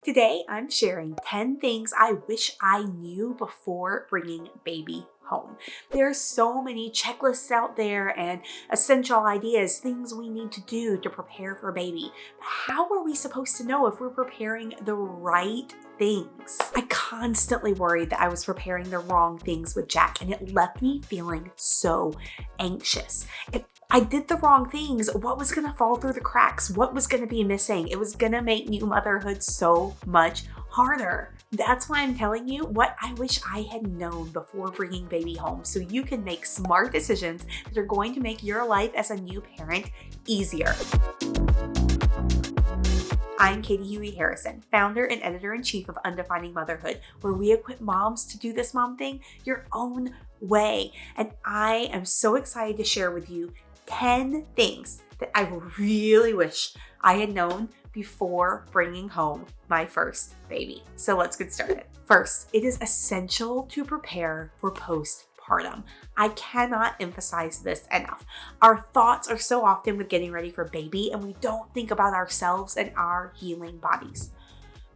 Today, I'm sharing 10 things I wish I knew before bringing baby home. There are so many checklists out there and essential ideas, things we need to do to prepare for baby. But how are we supposed to know if we're preparing the right things? I constantly worried that I was preparing the wrong things with Jack, and it left me feeling so anxious. If I did the wrong things, what was gonna fall through the cracks? What was gonna be missing? It was gonna make new motherhood so much harder. That's why I'm telling you what I wish I had known before bringing baby home, so you can make smart decisions that are going to make your life as a new parent easier. I'm Katie Huey Harrison, founder and editor-in-chief of Undefining Motherhood, where we equip moms to do this mom thing your own way. And I am so excited to share with you 10 things that I really wish I had known before bringing home my first baby. So let's get started. First, it is essential to prepare for postpartum. I cannot emphasize this enough. Our thoughts are so often with getting ready for baby, and we don't think about ourselves and our healing bodies.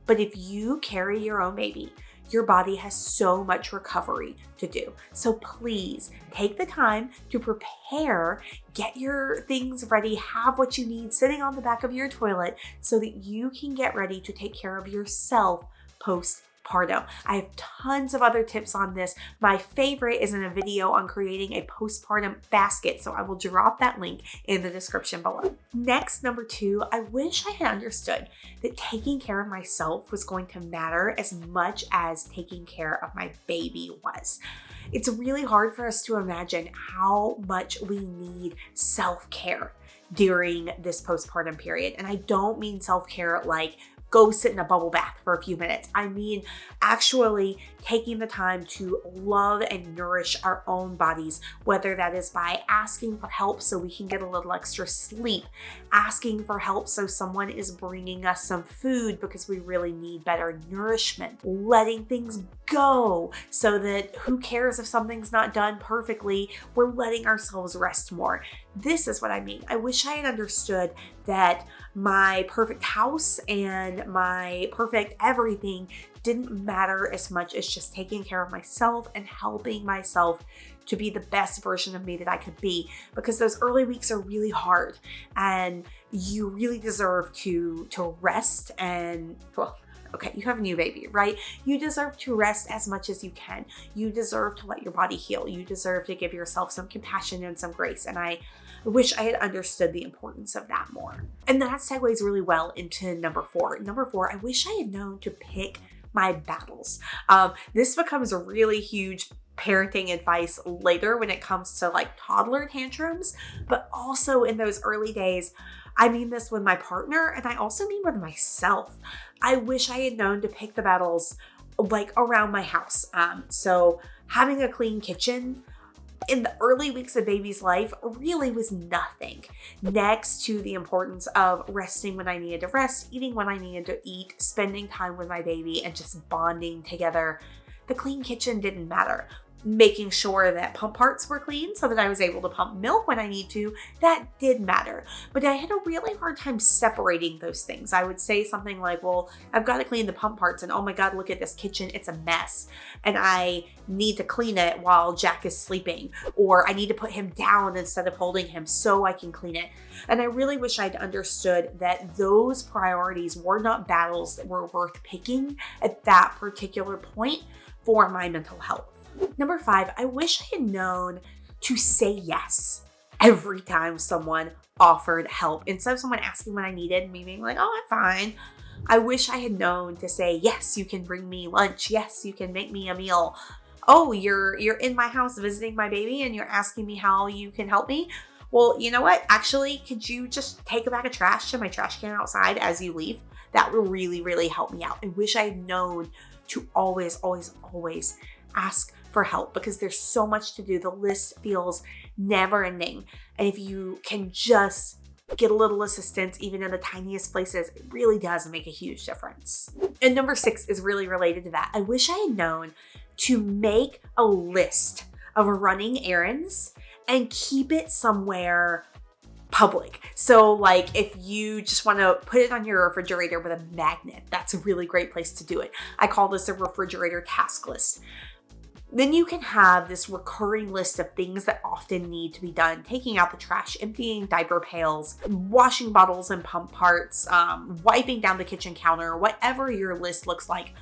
But if you carry your own baby, your body has so much recovery to do. So please take the time to prepare, get your things ready, have what you need sitting on the back of your toilet so that you can get ready to take care of yourself postpartum. I have tons of other tips on this. My favorite is in a video on creating a postpartum basket, so I will drop that link in the description below. Next, number 2, I wish I had understood that taking care of myself was going to matter as much as taking care of my baby was. It's really hard for us to imagine how much we need self-care during this postpartum period. And I don't mean self-care like go sit in a bubble bath for a few minutes. I mean, actually taking the time to love and nourish our own bodies, whether that is by asking for help so we can get a little extra sleep, asking for help so someone is bringing us some food because we really need better nourishment, letting things go so that who cares if something's not done perfectly, we're letting ourselves rest more. This is what I mean. I wish I had understood that my perfect house and my perfect everything didn't matter as much as just taking care of myself and helping myself to be the best version of me that I could be, because those early weeks are really hard and you really deserve to rest and, well, okay, you have a new baby, right? You deserve to rest as much as you can. You deserve to let your body heal. You deserve to give yourself some compassion and some grace. And I wish I had understood the importance of that more. And that segues really well into number 4. Number 4, I wish I had known to pick my battles. This becomes a really huge parenting advice later when it comes to like toddler tantrums, but also in those early days, I mean this with my partner, and I also mean with myself. I wish I had known to pick the battles like around my house. So having a clean kitchen in the early weeks of baby's life really was nothing next to the importance of resting when I needed to rest, eating when I needed to eat, spending time with my baby, and just bonding together. The clean kitchen didn't matter. Making sure that pump parts were clean so that I was able to pump milk when I need to, that did matter. But I had a really hard time separating those things. I would say something like, well, I've got to clean the pump parts, and oh my God, look at this kitchen, it's a mess. And I need to clean it while Jack is sleeping, or I need to put him down instead of holding him so I can clean it. And I really wish I'd understood that those priorities were not battles that were worth picking at that particular point for my mental health. Number 5, I wish I had known to say yes every time someone offered help. Instead of someone asking what I needed and me being like, oh, I'm fine. I wish I had known to say, yes, you can bring me lunch. Yes, you can make me a meal. Oh, you're in my house visiting my baby and you're asking me how you can help me. Well, you know what? Actually, could you just take a bag of trash to my trash can outside as you leave? That would really, really help me out. I wish I had known to always, always, always ask for help, because there's so much to do. The list feels never ending. And if you can just get a little assistance, even in the tiniest places, it really does make a huge difference. And number 6 is really related to that. I wish I had known to make a list of running errands and keep it somewhere public. So like if you just want to put it on your refrigerator with a magnet, that's a really great place to do it. I call this a refrigerator task list. Then you can have this recurring list of things that often need to be done: taking out the trash, emptying diaper pails, washing bottles and pump parts, wiping down the kitchen counter, whatever your list looks like.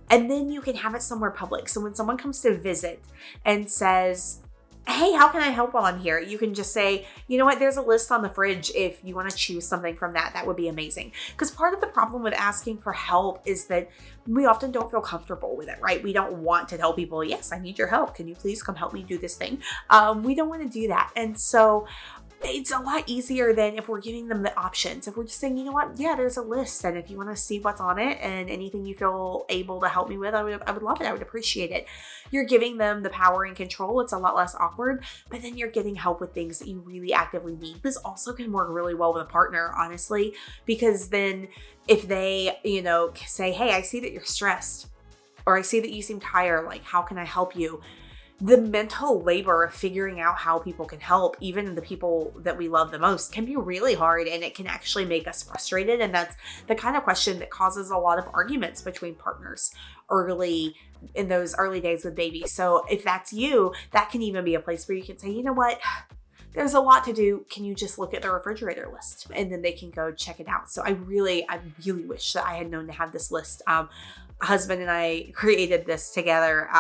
And then you can have it somewhere public. So when someone comes to visit and says, hey, how can I help while I'm here? You can just say, you know what, there's a list on the fridge. If you want to choose something from that, that would be amazing. Because part of the problem with asking for help is that we often don't feel comfortable with it, right? We don't want to tell people, yes, I need your help. Can you please come help me do this thing? We don't want to do that. And so it's a lot easier than if we're giving them the options. If we're just saying, you know what, yeah, there's a list, and if you want to see what's on it and anything you feel able to help me with, I would love it. I would appreciate it. You're giving them the power and control. It's a lot less awkward, but then you're getting help with things that you really actively need. This also can work really well with a partner, honestly, because then if they, say, hey, I see that you're stressed, or I see that you seem tired, like, how can I help you? The mental labor of figuring out how people can help, even the people that we love the most, can be really hard, and it can actually make us frustrated. And that's the kind of question that causes a lot of arguments between partners in those early days with babies. So if that's you, that can even be a place where you can say, you know what, there's a lot to do. Can you just look at the refrigerator list? And then they can go check it out. So I really wish that I had known to have this list. Husband and I created this together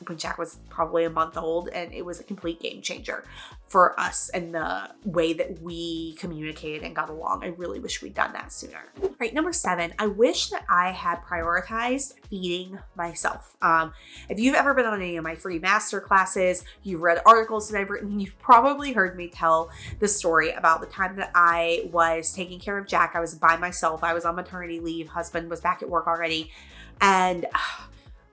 when Jack was probably a month old, and it was a complete game changer for us and the way that we communicated and got along. I really wish we'd done that sooner. All right, number 7, I wish that I had prioritized feeding myself. If you've ever been on any of my free master classes, you've read articles that I've written, you've probably heard me tell the story about the time that I was taking care of Jack. I was by myself. I was on maternity leave. Husband was back at work already, and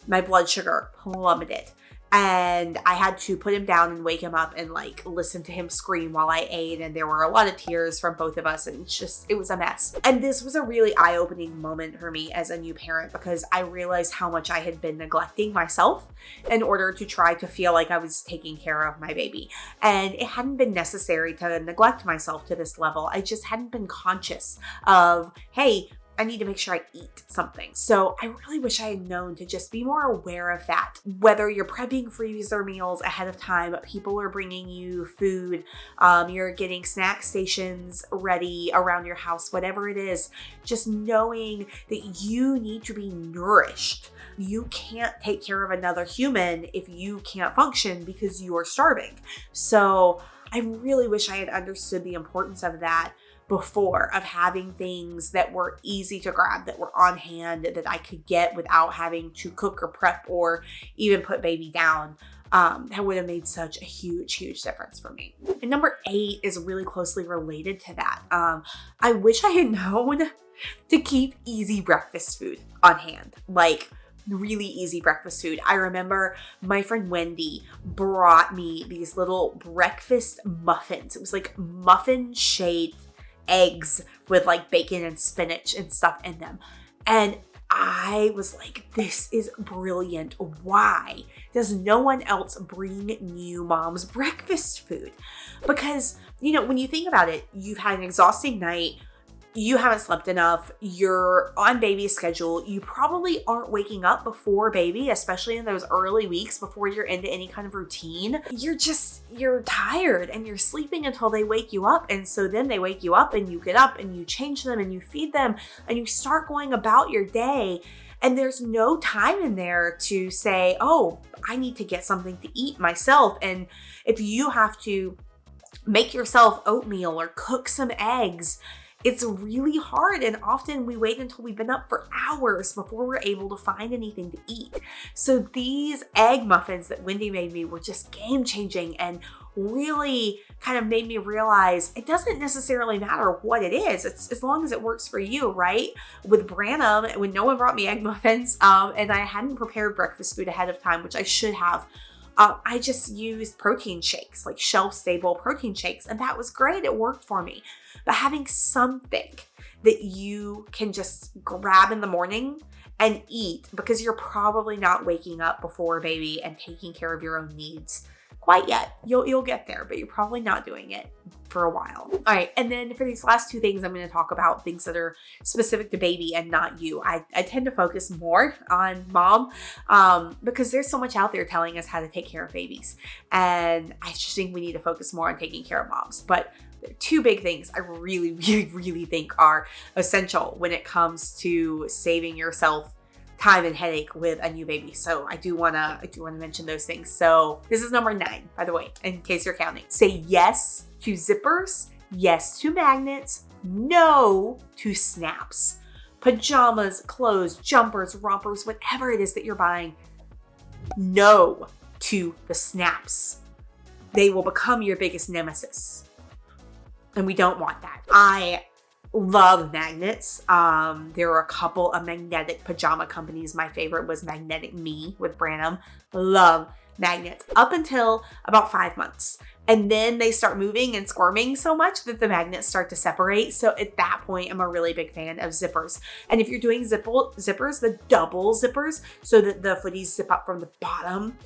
my blood sugar plummeted, and I had to put him down and wake him up and listen to him scream while I ate. And there were a lot of tears from both of us, and it was a mess. And this was a really eye-opening moment for me as a new parent, because I realized how much I had been neglecting myself in order to try to feel like I was taking care of my baby. And it hadn't been necessary to neglect myself to this level. I just hadn't been conscious of, hey, I need to make sure I eat something. So I really wish I had known to just be more aware of that. Whether you're prepping freezer meals ahead of time, people are bringing you food, you're getting snack stations ready around your house, whatever it is, just knowing that you need to be nourished. You can't take care of another human if you can't function because you are starving. So I really wish I had understood the importance of that before, of having things that were easy to grab, that were on hand, that I could get without having to cook or prep or even put baby down. That would have made such a huge, huge difference for me. And number 8 is really closely related to that. I wish I had known to keep easy breakfast food on hand, like really easy breakfast food. I remember my friend Wendy brought me these little breakfast muffins. It was like muffin shaped eggs with bacon and spinach and stuff in them. And I was like, this is brilliant. Why does no one else bring new moms breakfast food? Because, when you think about it, you've had an exhausting night, you haven't slept enough, you're on baby's schedule, you probably aren't waking up before baby, especially in those early weeks before you're into any kind of routine. You're tired and you're sleeping until they wake you up. And so then they wake you up and you get up and you change them and you feed them and you start going about your day. And there's no time in there to say, oh, I need to get something to eat myself. And if you have to make yourself oatmeal or cook some eggs, it's really hard, and often we wait until we've been up for hours before we're able to find anything to eat. So these egg muffins that Wendy made me were just game-changing and really kind of made me realize it doesn't necessarily matter what it is. It's as long as it works for you, right? With Branham, when no one brought me egg muffins, and I hadn't prepared breakfast food ahead of time, which I should have, I just used protein shakes, like shelf-stable protein shakes, and that was great. It worked for me. But having something that you can just grab in the morning and eat, because you're probably not waking up before baby and taking care of your own needs quite yet. You'll get there, but you're probably not doing it for a while. All right, and then for these last two things, I'm going to talk about things that are specific to baby and not you. I tend to focus more on mom because there's so much out there telling us how to take care of babies, and I just think we need to focus more on taking care of moms. But two big things I really, really, really think are essential when it comes to saving yourself time and headache with a new baby. So I do want to mention those things. So this is number 9, by the way, in case you're counting. Say yes to zippers, yes to magnets, no to snaps. Pajamas, clothes, jumpers, rompers, whatever it is that you're buying, no to the snaps. They will become your biggest nemesis. And we don't want that. I love magnets. There are a couple of magnetic pajama companies. My favorite was Magnetic Me with Branham. Love magnets up until about 5 months. And then they start moving and squirming so much that the magnets start to separate. So at that point, I'm a really big fan of zippers. And if you're doing zippers, the double zippers, so that the footies zip up from the bottom,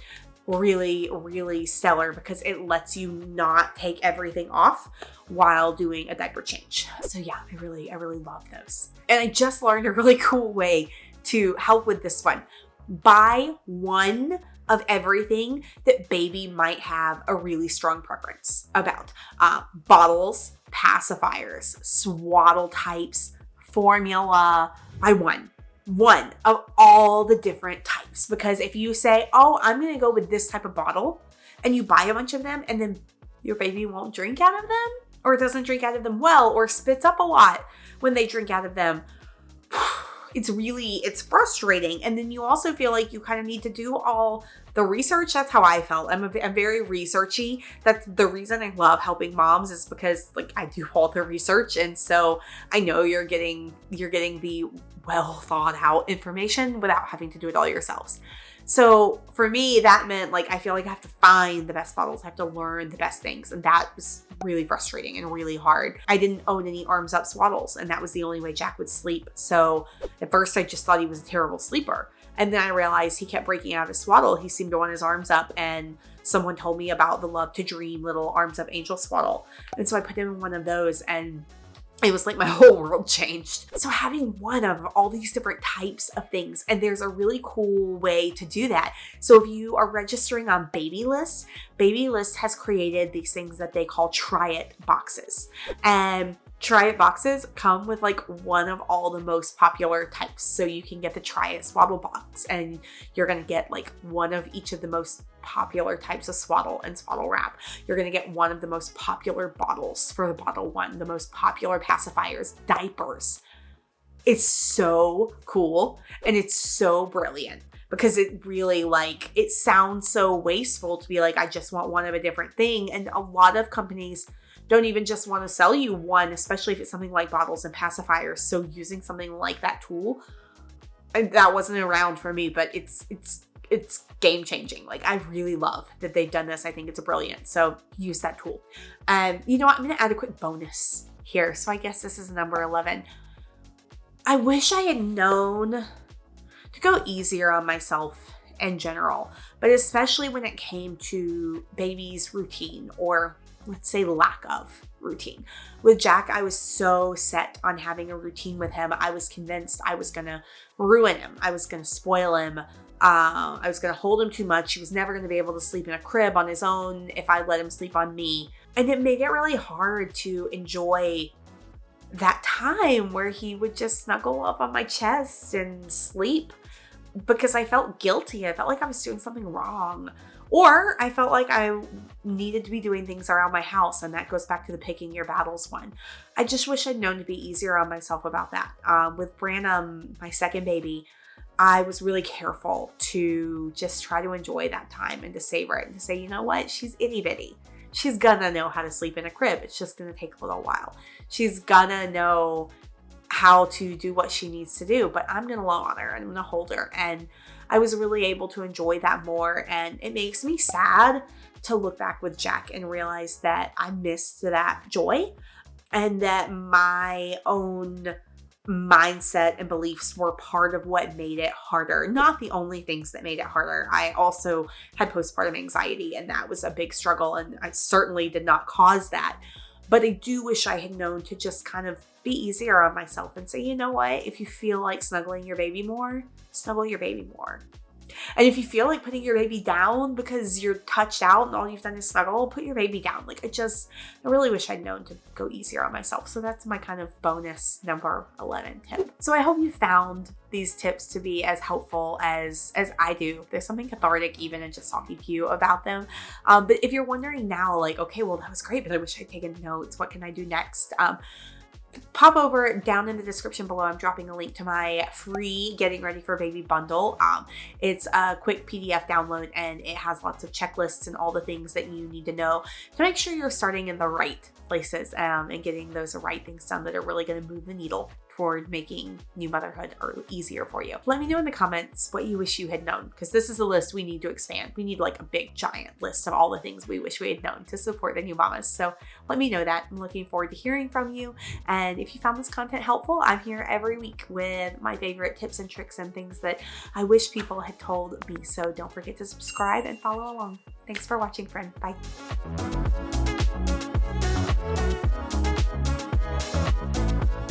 really, really stellar because it lets you not take everything off while doing a diaper change. So yeah, I really love those. And I just learned a really cool way to help with this one. Buy one of everything that baby might have a really strong preference about. Bottles, pacifiers, swaddle types, formula. Buy one of all the different types. Because if you say, oh, I'm going to go with this type of bottle, and you buy a bunch of them, and then your baby won't drink out of them, or doesn't drink out of them well, or spits up a lot when they drink out of them, it's frustrating. And then you also feel like you kind of need to do all the research. That's how I felt. I'm very researchy. That's the reason I love helping moms, is because like I do all the research. And so I know you're getting the well thought out information without having to do it all yourselves. So for me, that meant like, I feel like I have to find the best bottles. I have to learn the best things. And that was really frustrating and really hard. I didn't own any arms up swaddles, and that was the only way Jack would sleep. So at first I just thought he was a terrible sleeper. And then I realized he kept breaking out of his swaddle. He seemed to want his arms up, and someone told me about the Love to Dream little arms up angel swaddle. And so I put him in one of those, and it was like my whole world changed. So having one of all these different types of things, and there's a really cool way to do that. So if you are registering on Babylist has created these things that they call Try It boxes. And Try It boxes come with like one of all the most popular types. So you can get the Try It swaddle box, and you're going to get like one of each of the most popular types of swaddle and swaddle wrap. You're going to get one of the most popular bottles for the bottle one, the most popular pacifiers, diapers. It's so cool, and it's so brilliant because it really it sounds so wasteful to be like, I just want one of a different thing. And a lot of companies don't even just want to sell you one, especially if it's something like bottles and pacifiers. So using something like that tool, and that wasn't around for me, but it's game changing. Like, I really love that they've done this. I think it's brilliant. So use that tool. You know what? I'm going to add a quick bonus here. So I guess this is number 11. I wish I had known to go easier on myself in general, but especially when it came to baby's routine, or let's say lack of routine. With Jack, I was so set on having a routine with him. I was convinced I was going to ruin him. I was going to spoil him. I was going to hold him too much. He was never going to be able to sleep in a crib on his own if I let him sleep on me. And it made it really hard to enjoy that time where he would just snuggle up on my chest and sleep, because I felt guilty. I felt like I was doing something wrong. Or I felt like I needed to be doing things around my house, and that goes back to the picking your battles one. I just wish I'd known to be easier on myself about that. With Branham, my second baby, I was really careful to just try to enjoy that time and to savor it and to say, you know what, she's itty bitty. She's gonna know how to sleep in a crib. It's just gonna take a little while. She's gonna know how to do what she needs to do, but I'm gonna love on her and I'm gonna hold her. And I was really able to enjoy that more. And it makes me sad to look back with Jack and realize that I missed that joy, and that my own mindset and beliefs were part of what made it harder. Not the only things that made it harder. I also had postpartum anxiety, and that was a big struggle, and I certainly did not cause that. But I do wish I had known to just kind of be easier on myself and say, you know what, if you feel like snuggling your baby more, snuggle your baby more. And if you feel like putting your baby down because you're touched out and all you've done is snuggle, put your baby down. Like I really wish I'd known to go easier on myself. So that's my kind of bonus number 11 tip. So I hope you found these tips to be as helpful as I do. There's something cathartic even in just talking to you about them. But if you're wondering now, like, okay, well, that was great, but I wish I'd taken notes. What can I do next? Pop over down in the description below. I'm dropping a link to my free Getting Ready for Baby bundle. It's a quick PDF download, and it has lots of checklists and all the things that you need to know to make sure you're starting in the right places and getting those right things done that are really going to move the needle toward making new motherhood easier for you. Let me know in the comments what you wish you had known, because this is a list we need to expand. We need like a big giant list of all the things we wish we had known to support the new mamas. So let me know that. I'm looking forward to hearing from you. And if you found this content helpful, I'm here every week with my favorite tips and tricks and things that I wish people had told me. So don't forget to subscribe and follow along. Thanks for watching, friend. Bye.